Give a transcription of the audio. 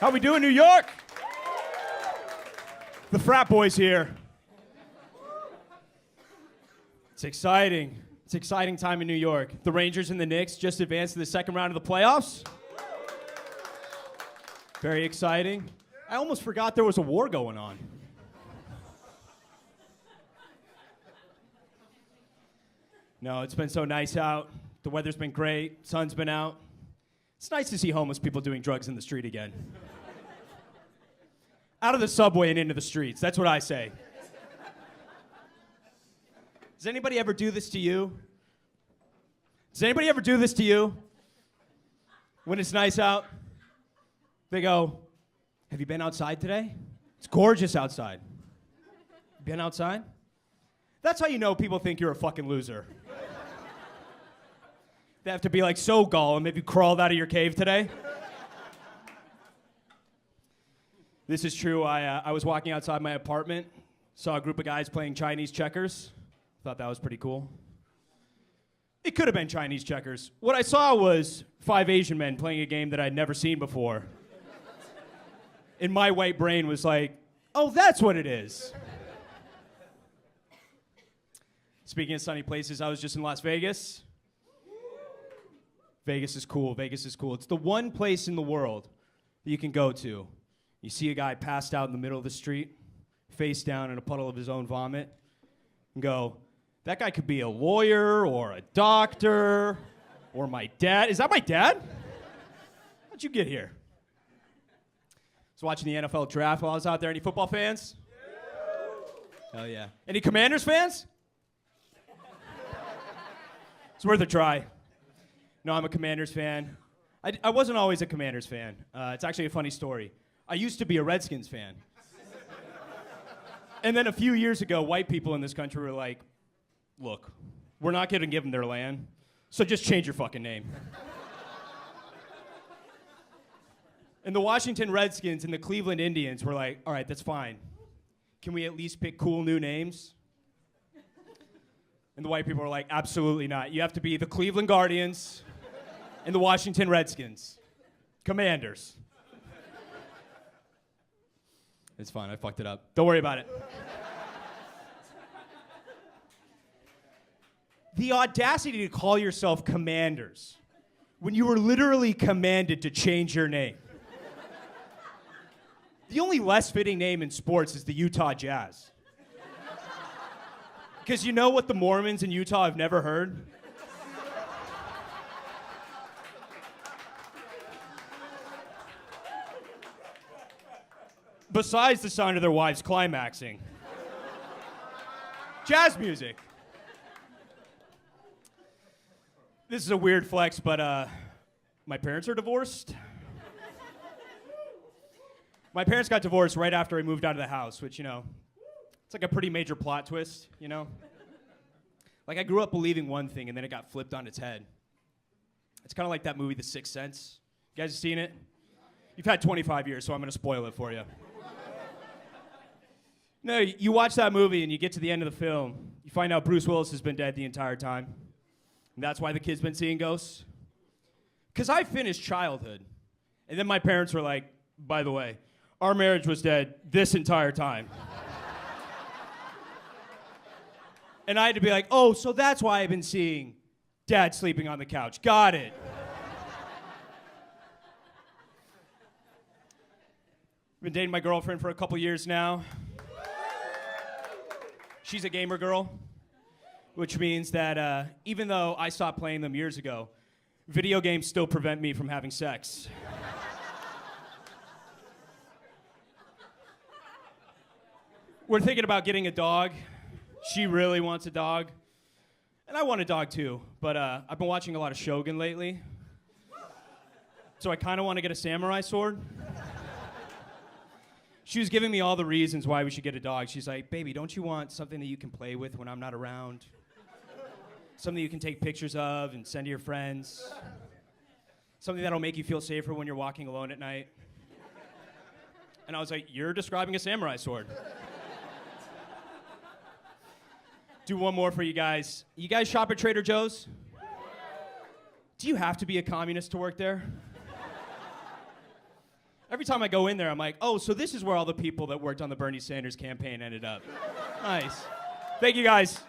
How we doing, New York? The frat boys here. It's exciting. It's an exciting time in New York. The Rangers and the Knicks just advanced to the second round of the playoffs. Very exciting. I almost forgot there was a war going on. No, it's been so nice out. The weather's been great. Sun's been out. It's nice to see homeless people doing drugs in the street again. Out of the subway and into the streets. That's what I say. Does anybody ever do this to you? Does anybody ever do this to you? When it's nice out, they go, "Have you been outside today? It's gorgeous outside. Been outside?" That's how you know people think you're a fucking loser. They have to be like, "So, Gollum, have you crawled out of your cave today?" This is true. I was walking outside my apartment, saw a group of guys playing Chinese checkers. Thought that was pretty cool. It could have been Chinese checkers. What I saw was 5 Asian men playing a game that I'd never seen before. And my white brain was like, "Oh, that's what it is." Speaking of sunny places, I was just in Las Vegas. Vegas is cool. Vegas is cool. It's the one place in the world that you can go to. You see a guy passed out in the middle of the street, face down in a puddle of his own vomit, and go, "That guy could be a lawyer or a doctor or my dad." Is that my dad? How'd you get here? I was watching the NFL draft while I was out there. Any football fans? Hell yeah. Any Commanders fans? It's worth a try. No, I'm a Commanders fan. I wasn't always a Commanders fan. It's actually a funny story. I used to be a Redskins fan. And then a few years ago, white people in this country were like, "Look, we're not going to give them their land, so just change your fucking name." And the Washington Redskins and the Cleveland Indians were like, "All right, that's fine. Can we at least pick cool new names?" And the white people were like, "Absolutely not. You have to be the Cleveland Guardians and the Washington Redskins. Commanders." It's fine. I fucked it up. Don't worry about it. The audacity to call yourself Commanders when you were literally commanded to change your name. The only less fitting name in sports is the Utah Jazz. Because you know what the Mormons in Utah have never heard? Besides the sound of their wives climaxing. Jazz music. This is a weird flex, but my parents are divorced. My parents got divorced right after I moved out of the house, which, you know, it's like a pretty major plot twist, you know? Like, I grew up believing one thing, and then it got flipped on its head. It's kind of like that movie, The Sixth Sense. You guys have seen it? You've had 25 years, so I'm going to spoil it for you. No, you watch that movie, and you get to the end of the film. You find out Bruce Willis has been dead the entire time. And that's why the kid's been seeing ghosts. Because I finished childhood, and then my parents were like, "By the way, our marriage was dead this entire time." And I had to be like, "Oh, so that's why I've been seeing Dad sleeping on the couch. Got it." I've been dating my girlfriend for a couple years now. She's a gamer girl, which means that even though I stopped playing them years ago, video games still prevent me from having sex. We're thinking about getting a dog. She really wants a dog. And I want a dog too, but I've been watching a lot of Shogun lately. So I kind of want to get a samurai sword. She was giving me all the reasons why we should get a dog. She's like, "Baby, don't you want something that you can play with when I'm not around? Something you can take pictures of and send to your friends? Something that'll make you feel safer when you're walking alone at night?" And I was like, "You're describing a samurai sword." Do one more for you guys. You guys shop at Trader Joe's? Do you have to be a communist to work there? Every time I go in there, I'm like, oh, so this is where all the people that worked on the Bernie Sanders campaign ended up. Nice. Thank you, guys.